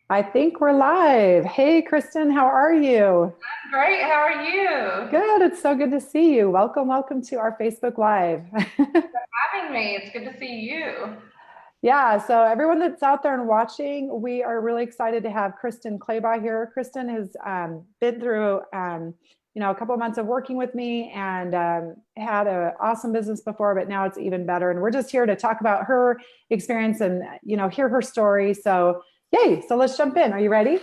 I think we're live. Hey, Kristen, how are you? Great. How are you? Good. It's so good to see you. Welcome to our Facebook Live. Having me. It's good to see you. Yeah, so everyone that's out there and watching, we are really excited to have Kristen Claybaugh here. Kristen has been through, a couple of months of working with me and had an awesome business before, but now it's even better. And we're just here to talk about her experience and, hear her story. So, yay. So let's jump in. Are you ready?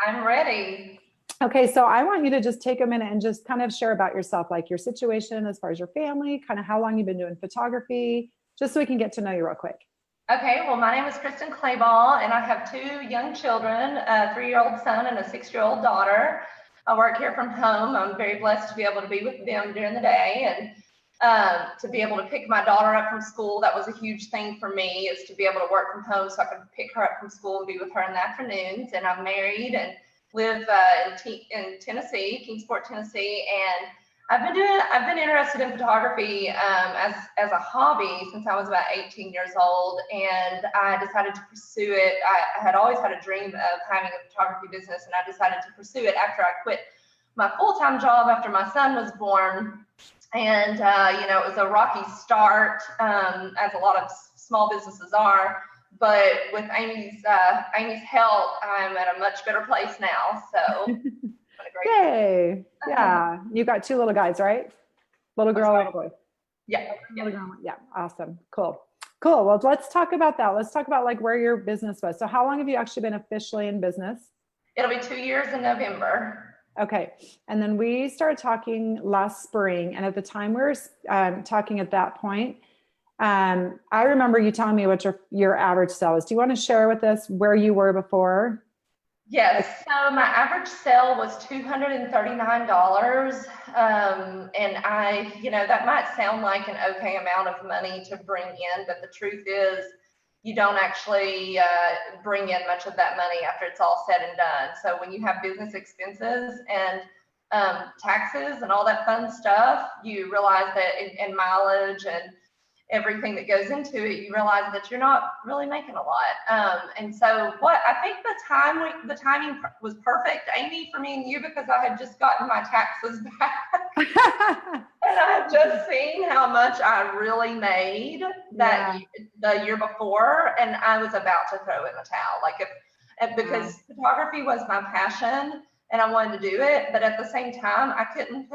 I'm ready. Okay, so I want you to just take a minute and just kind of share about yourself, like your situation as far as your family, kind of how long you've been doing photography, just so we can get to know you real quick. Okay. Well, my name is Kristin Clayball, and I have two young children, a 3-year-old son and a 6-year-old daughter. I work here from home. I'm very blessed to be able to be with them during the day and to be able to pick my daughter up from school. That was a huge thing for me, is to be able to work from home so I could pick her up from school and be with her in the afternoons. And I'm married and live in Tennessee, Kingsport, Tennessee, and I've been interested in photography as a hobby since I was about 18 years old, and I decided to pursue it. I had always had a dream of having a photography business, and I decided to pursue it after I quit my full-time job after my son was born. And it was a rocky start, as a lot of small businesses are. But with Amy's help, I'm at a much better place now. So been a great Yay. Yeah. You got two little guys, right? Little I'm girl, sorry. little boy. Yeah, yeah. Little girl. Yeah. Awesome. Cool. Cool. Well, let's talk about that. Let's talk about like where your business was. So how long have you actually been officially in business? It'll be 2 years in November. Okay. And then we started talking last spring. And at the time we were talking at that point, I remember you telling me what your average sale is. Do you want to share with us where you were before? Yes, so my average sale was $239. And that might sound like an okay amount of money to bring in, but the truth is, you don't actually bring in much of that money after it's all said and done. So when you have business expenses and taxes and all that fun stuff, you realize that in mileage and everything that goes into it, you realize that you're not really making a lot. And so what I think the timing was perfect, Amy, for me and you, because I had just gotten my taxes back. And I had just seen how much I really made Yeah. the year before, and I was about to throw in the towel. Wow. Because photography was my passion and I wanted to do it, but at the same time, I couldn't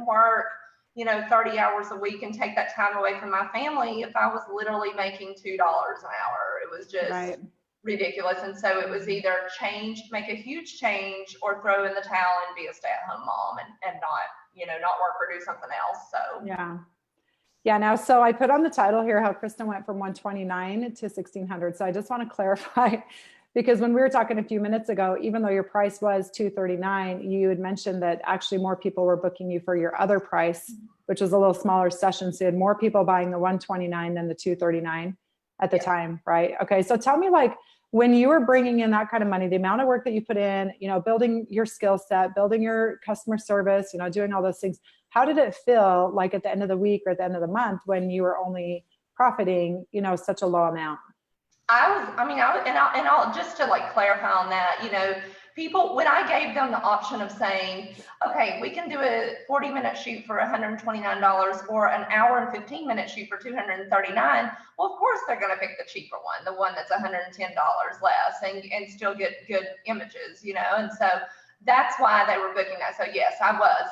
work 30 hours a week and take that time away from my family if I was literally making $2 an hour. It was just Right. ridiculous. And so it was either make a huge change, or throw in the towel and be a stay-at-home mom and not work or do something else. So Yeah. Yeah. Now, so I put on the title here how Kristen went from 129 to 1600. So I just want to clarify because when we were talking a few minutes ago, even though your price was 239, you had mentioned that actually more people were booking you for your other price, which was a little smaller session. So you had more people buying the 129 than the 239 at the yes. time, right? Okay. So tell me, like, when you were bringing in that kind of money, the amount of work that you put in, building your skill set, building your customer service, doing all those things, how did it feel like at the end of the week or at the end of the month when you were only profiting, such a low amount? Just to like clarify on that, people, when I gave them the option of saying, okay, we can do a 40-minute shoot for $129 or an hour and 15-minute shoot for $239, well, of course they're going to pick the cheaper one, the one that's $110 less, and still get good images, and so that's why they were booking that. So yes, I was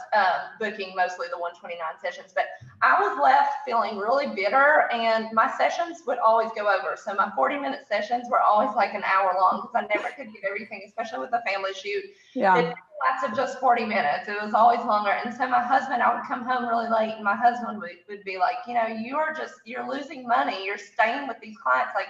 booking mostly the 129 sessions, but I was left feeling really bitter, and my sessions would always go over. So my 40-minute sessions were always like an hour long because I never could get everything, especially with the family shoot. It Yeah. lasted just 40 minutes. It was always longer. And so my husband, I would come home really late, and my husband would be like, you're losing money. You're staying with these clients like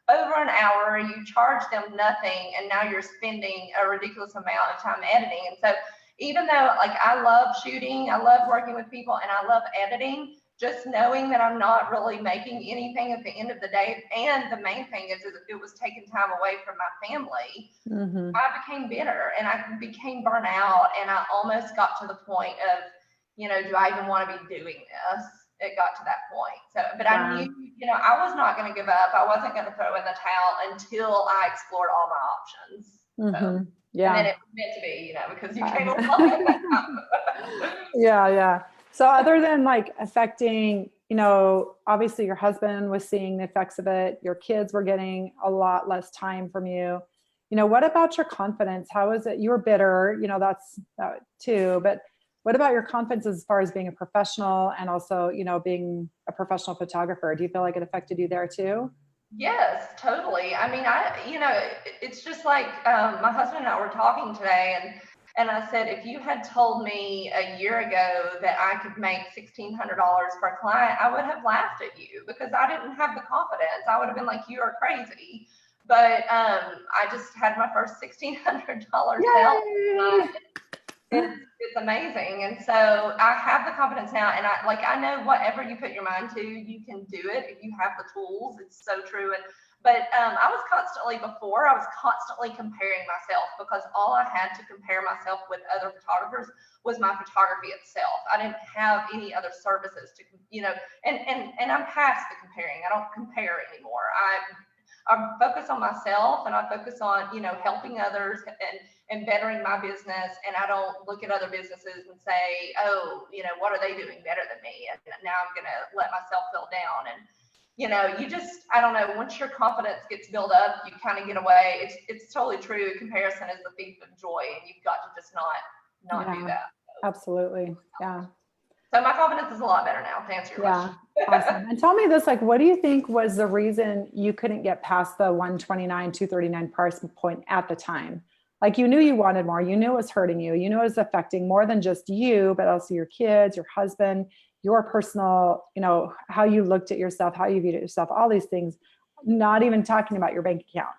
over an hour, you charge them nothing, and now you're spending a ridiculous amount of time editing. And so even though like I love shooting, I love working with people, and I love editing, just knowing that I'm not really making anything at the end of the day, and the main thing is it was taking time away from my family, Mm-hmm. I became bitter and I became burnt out, and I almost got to the point of, do I even want to be doing this? it got to that point. So, but I Wow. knew, I was not going to give up. I wasn't going to throw in the towel until I explored all my options. So, and then Yeah. it was meant to be, because you came along at that time. Yeah, yeah. So other than like affecting, obviously your husband was seeing the effects of it, your kids were getting a lot less time from you. What about your confidence? How is it? You were bitter, that's that too, but what about your confidence as far as being a professional and also, being a professional photographer? Do you feel like it affected you there too? Yes, totally. I mean, it's just like my husband and I were talking today, and I said, if you had told me a year ago that I could make $1,600 per client, I would have laughed at you because I didn't have the confidence. I would have been like, you are crazy. But I just had my first $1,600 sale. It's amazing. And so I have the confidence now, and I know whatever you put your mind to, you can do it if you have the tools. It's so true. But I was constantly comparing myself because all I had to compare myself with other photographers was my photography itself. I didn't have any other services to, and I'm past the comparing. I don't compare anymore. I focus on myself, and I focus on, helping others and bettering my business. And I don't look at other businesses and say, oh, what are they doing better than me? And now I'm going to let myself feel down. And, I don't know, once your confidence gets built up, you kind of get away. It's totally true. Comparison is the thief of joy, and you've got to just not do that. Absolutely. Yeah. So my confidence is a lot better now, to answer your question. Awesome. And tell me this, like, what do you think was the reason you couldn't get past the 129, 239 price point at the time? Like, you knew you wanted more, you knew it was hurting you, you knew it was affecting more than just you, but also your kids, your husband, your personal, how you looked at yourself, how you viewed yourself, all these things, not even talking about your bank account,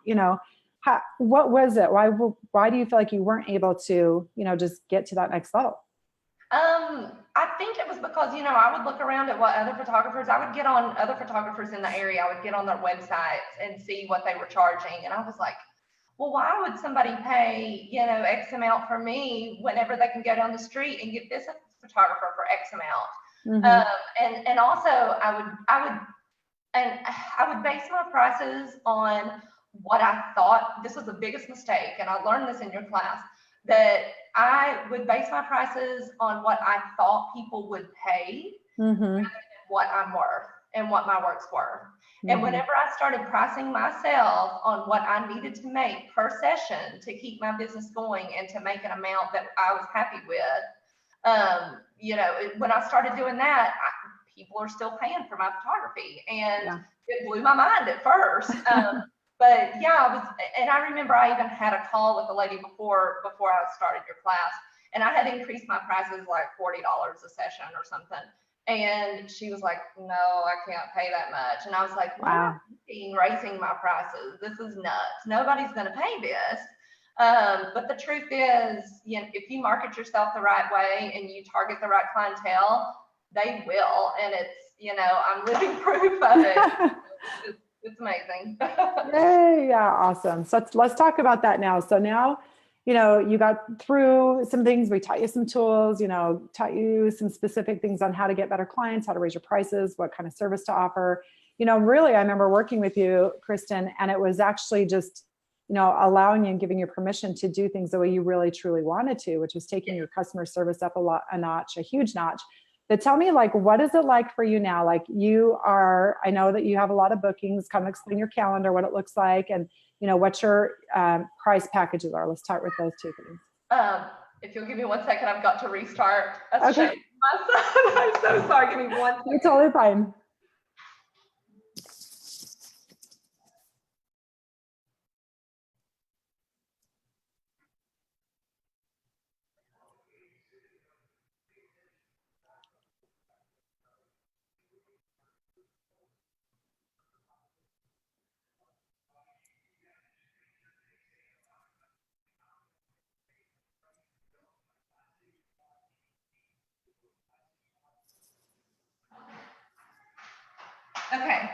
what was it? Why do you feel like you weren't able to, just get to that next level? I think it was because, I would look around at what other photographers, I would get on other photographers in the area. I would get on their websites and see what they were charging. And I was like, well, why would somebody pay, X amount for me whenever they can go down the street and get this photographer for X amount? And also I would base my prices on what I thought. This was the biggest mistake. And I learned this in your class, that I would base my prices on what I thought people would pay, rather than what I'm worth and what my work's worth. And whenever I started pricing myself on what I needed to make per session to keep my business going and to make an amount that I was happy with, when I started doing that, people are still paying for my photography, and it blew my mind at first. But yeah, I remember I even had a call with a lady before I started your class, and I had increased my prices like $40 a session or something. And she was like, no, I can't pay that much. And I was like, wow, raising my prices. This is nuts. Nobody's going to pay this. But the truth is, if you market yourself the right way and you target the right clientele, they will. And it's, I'm living proof of it. It's amazing. Yay, yeah, awesome. So let's talk about that now. So now, you got through some things. We taught you some tools, taught you some specific things on how to get better clients, how to raise your prices, what kind of service to offer. Really, I remember working with you, Kristin, and it was actually just, allowing you and giving you permission to do things the way you really, truly wanted to, which was taking your customer service up a huge notch. But tell me, like, what is it like for you now? Like, I know that you have a lot of bookings. Come explain your calendar, what it looks like, and what your price packages are. Let's start with those two things. If you'll give me 1 second, I've got to restart. Okay. I'm so sorry. Give me 1 second. You're totally fine. Okay.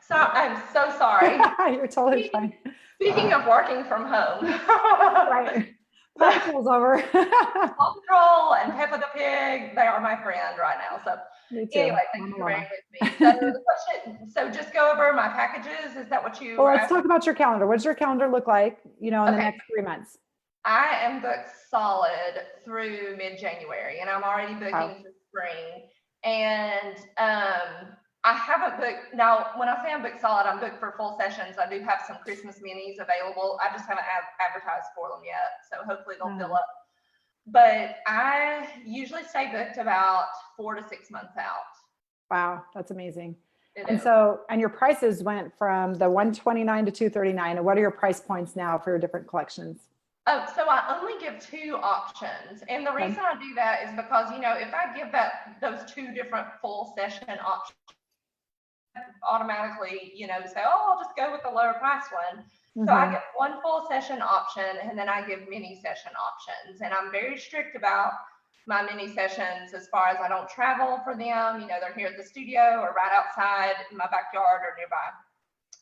So I'm so sorry. You're totally fine. Speaking of working from home. Right. Paw Patrol's over. Paw Patrol and Peppa the Pig, they are my friend right now. So Me too. Anyway, thank you for bearing with me. So the question, so just go over my packages. Is that what you Well, were let's asking? talk about your calendar. What does your calendar look like, in the Okay. next 3 months? I am booked solid through mid-January, and I'm already booking Wow. for spring. And I haven't booked, now when I say I'm booked solid, I'm booked for full sessions. I do have some Christmas minis available. I just haven't advertised for them yet, so hopefully they'll fill up. But I usually stay booked about 4 to 6 months out. Wow, that's amazing. It And is. so, and your prices went from the 129 to 239. And what are your price points now for your different collections? Oh, so I only give 2 options. And the reason I do that is because, if I give those 2 different full session options, automatically, say, oh, I'll just go with the lower price one. So I get 1 full session option, and then I give mini session options. And I'm very strict about my mini sessions as far as I don't travel for them. They're here at the studio or right outside in my backyard or nearby.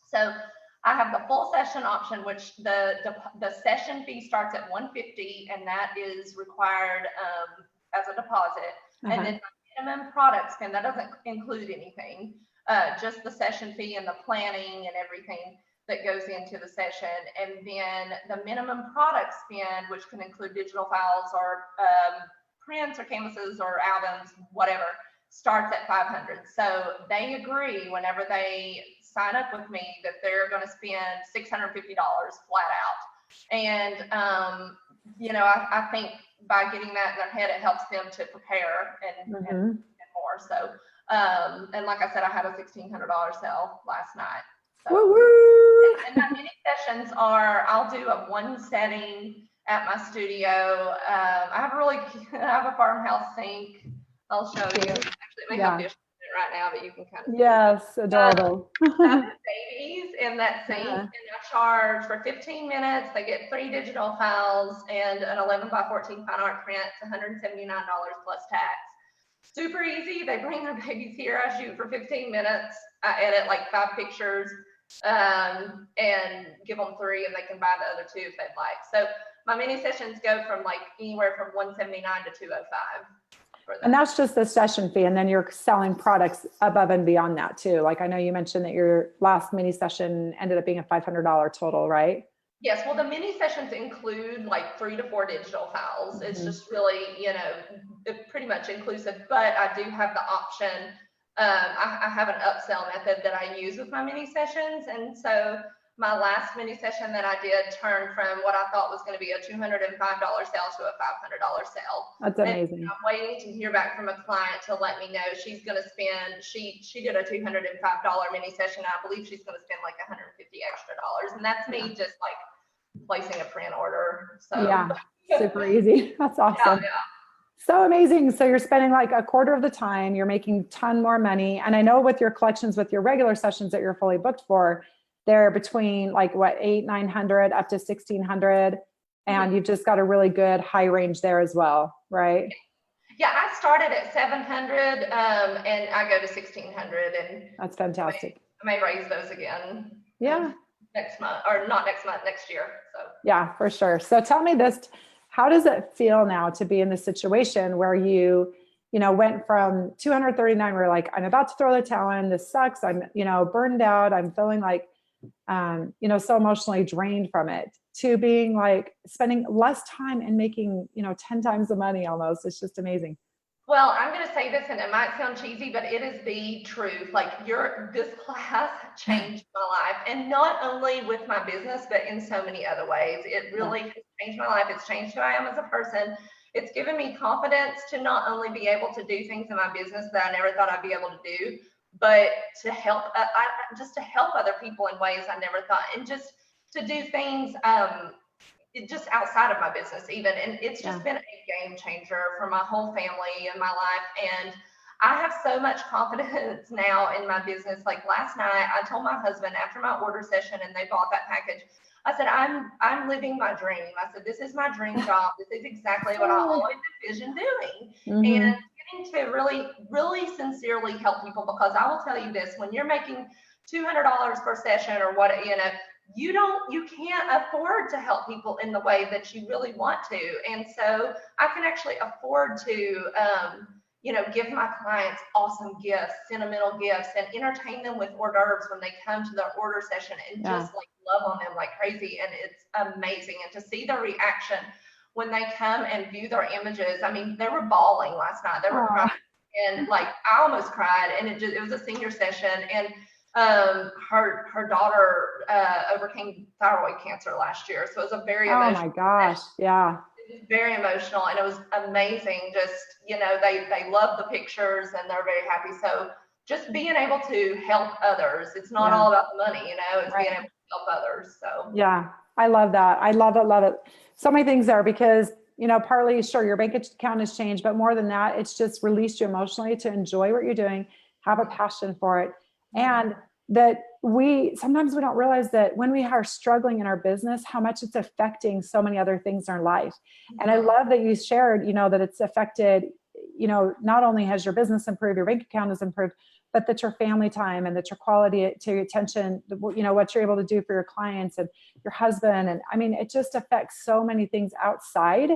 So I have the full session option, which the session fee starts at $150, and that is required as a deposit. And then my minimum product spend, that doesn't include anything, just the session fee and the planning and everything that goes into the session. And then the minimum product spend, which can include digital files or prints or canvases or albums, whatever, starts at $500. So they agree whenever they sign up with me that they're going to spend $650 flat out. And, I think by getting that in their head, it helps them to prepare and more. So, and like I said, I had a $1,600 sale last night. So, and my mini sessions are, I'll do a 1 setting at my studio. I have a farmhouse sink. I'll show you. Actually, we have dishes in it right now, but you can kind of see. Yes, adorable. I have babies in that sink, and I charge for 15 minutes. They get 3 digital files and an 11 by 14 fine art print. It's $179 plus tax. Super easy. They bring their babies here. I shoot for 15 minutes. I edit like 5 pictures and give them 3, and they can buy the other 2 if they'd like. So my mini sessions go from like anywhere from $179 to $205. And that's just the session fee. And then you're selling products above and beyond that too. Like I know you mentioned that your last mini session ended up being a $500 total, right? Yes. Well, the mini sessions include like 3 to 4 digital files. It's just really, pretty much inclusive, but I do have the option. I have an upsell method that I use with my mini sessions. And so my last mini session that I did turned from what I thought was going to be a $205 sale to a $500 sale. That's amazing. And I'm waiting to hear back from a client to let me know she's going to spend, she did a $205 mini session. I believe she's going to spend like $150 extra. And that's me just like placing a print order. So yeah, super easy. That's awesome. Yeah. So amazing. So you're spending like a quarter of the time, you're making a ton more money. And I know with your collections, with your regular sessions that you're fully booked for, they're between like what, 800-900 up to 1,600. And you've just got a really good high range there as well, right? Yeah, I started at 700 and I go to 1,600, and that's fantastic. I may raise those again. Yeah. Next month, or not next month, next year. So yeah, for sure. So tell me this, how does it feel now to be in this situation where you went from 239, where like, I'm about to throw the towel in, this sucks. I'm, burned out. I'm feeling like, so emotionally drained from it, to being like spending less time and making, 10 times the money almost. It's just amazing. Well, I'm going to say this, and it might sound cheesy, but it is the truth. Like this class changed my life, and not only with my business, but in so many other ways. It really has changed my life. It's changed who I am as a person. It's given me confidence to not only be able to do things in my business that I never thought I'd be able to do, but to help, just to help other people in ways I never thought, and just to do things just outside of my business even. And it's just been a game changer for my whole family and my life. And I have so much confidence now in my business. Like last night, I told my husband after my order session and they bought that package, I said, I'm living my dream. I said, this is my dream job. This is exactly what I always envisioned doing. And getting to really, really sincerely help people, because I will tell you this, when you're making $200 per session or what, you can't afford to help people in the way that you really want to. And so I can actually afford to, give my clients awesome gifts, sentimental gifts, and entertain them with hors d'oeuvres when they come to their order session, and just like love on them like crazy. And it's amazing. And to see their reaction when they come and view their images. I mean, they were bawling last night. They were crying, and like I almost cried. And it was a senior session, and her daughter overcame thyroid cancer last year, so it was a very emotional. Oh my gosh, yeah. It was very emotional, and it was amazing. Just they love the pictures, and they're very happy. So just being able to help others. It's not all about the money, it's being able to help others. So yeah, I love that. I love it, love it. So many things there, because partly, sure, your bank account has changed, but more than that, it's just released you emotionally to enjoy what you're doing, have a passion for it. And that sometimes we don't realize that when we are struggling in our business, how much it's affecting so many other things in our life. And I love that you shared, that it's affected, not only has your business improved, your bank account has improved, but that your family time and that your quality to your attention, what you're able to do for your clients and your husband. And I mean, it just affects so many things outside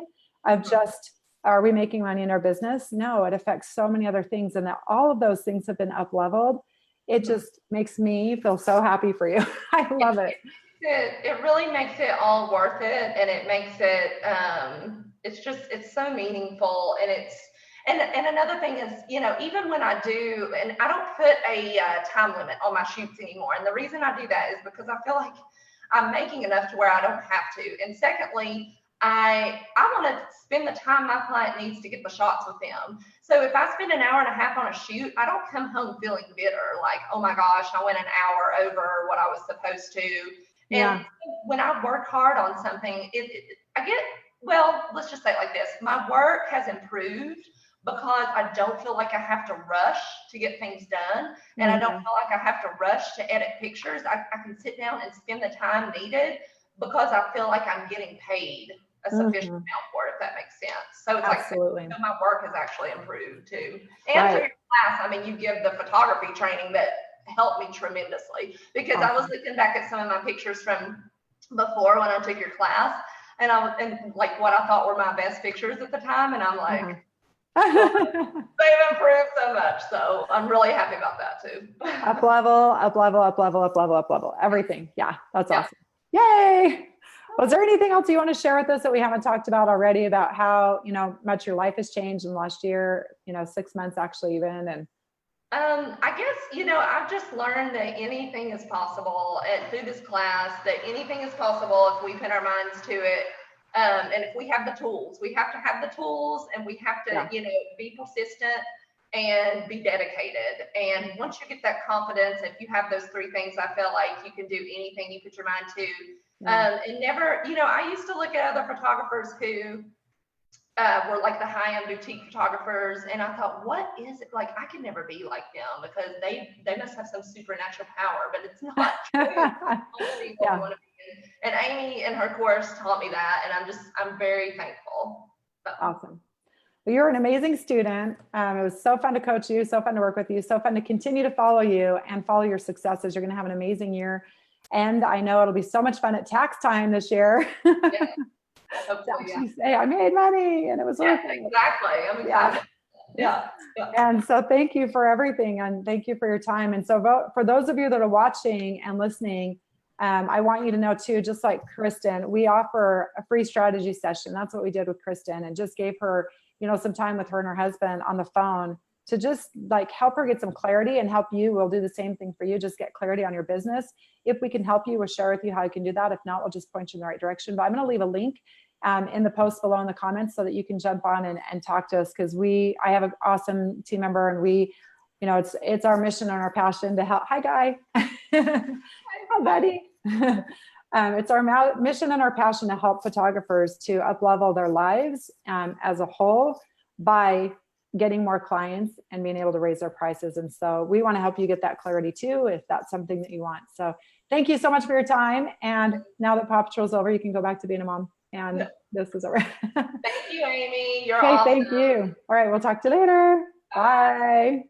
of just, are we making money in our business? No, it affects so many other things. And that all of those things have been up-leveled. It just makes me feel so happy for you. I love it. It really makes it all worth it. And it makes it, it's so meaningful. And and another thing is, even when I do, and I don't put a time limit on my shoots anymore. And the reason I do that is because I feel like I'm making enough to where I don't have to. And secondly, I want to spend the time my client needs to get the shots with them. So if I spend an hour and a half on a shoot, I don't come home feeling bitter, like, oh my gosh, I went an hour over what I was supposed to. And when I work hard on something, I get, well, let's just say it like this. My work has improved because I don't feel like I have to rush to get things done. And I don't feel like I have to rush to edit pictures. I can sit down and spend the time needed because I feel like I'm getting paid a sufficient amount for it, if that makes sense. So it's Absolutely. like, my work has actually improved too. And for your class, I mean, you give the photography training that helped me tremendously, because I was looking back at some of my pictures from before when I took your class, and like what I thought were my best pictures at the time. And I'm like, well, they've improved so much. So I'm really happy about that too. Up level, everything. Yeah, that's awesome. Yay. Was there anything else you want to share with us that we haven't talked about already, about how, much your life has changed in the last year, 6 months actually even? And I guess, I've just learned that anything is possible through this class, that anything is possible if we put our minds to it. And if we have the tools, we have to have the tools, and we have to, be persistent and be dedicated. And once you get that confidence, if you have those three things, I feel like you can do anything you put your mind to. And never, I used to look at other photographers who were like the high-end boutique photographers, and I thought, what is it like? I can never be like them, because they must have some supernatural power, but it's not true. Want to be. And Amy in her course taught me that, and I'm very thankful. Awesome. Well, you're an amazing student. It was so fun to coach you, so fun to work with you, so fun to continue to follow you and follow your successes. You're going to have an amazing year. And I know it'll be so much fun at tax time this year. Say I made money and it was worth it. Exactly. I'm excited. Yeah. And so thank you for everything, and thank you for your time. And so for those of you that are watching and listening, I want you to know too, just like Kristin, we offer a free strategy session. That's what we did with Kristin, and just gave her, some time with her and her husband on the phone to just like help her get some clarity, and help you. We'll do the same thing for you. Just get clarity on your business. If we can help you, we'll share with you how you can do that. If not, we'll just point you in the right direction. But I'm going to leave a link in the post below in the comments so that you can jump on and talk to us, because I have an awesome team member, and we, it's our mission and our passion to help. Hi, Guy. Hi, buddy. It's our mission and our passion to help photographers to up-level their lives as a whole by getting more clients and being able to raise their prices. And so we want to help you get that clarity too, if that's something that you want. So thank you so much for your time. And now that Paw Patrol's over, you can go back to being a mom. And this is over. Thank you, Amy. You're awesome. Thank you. All right, we'll talk to you later. Bye.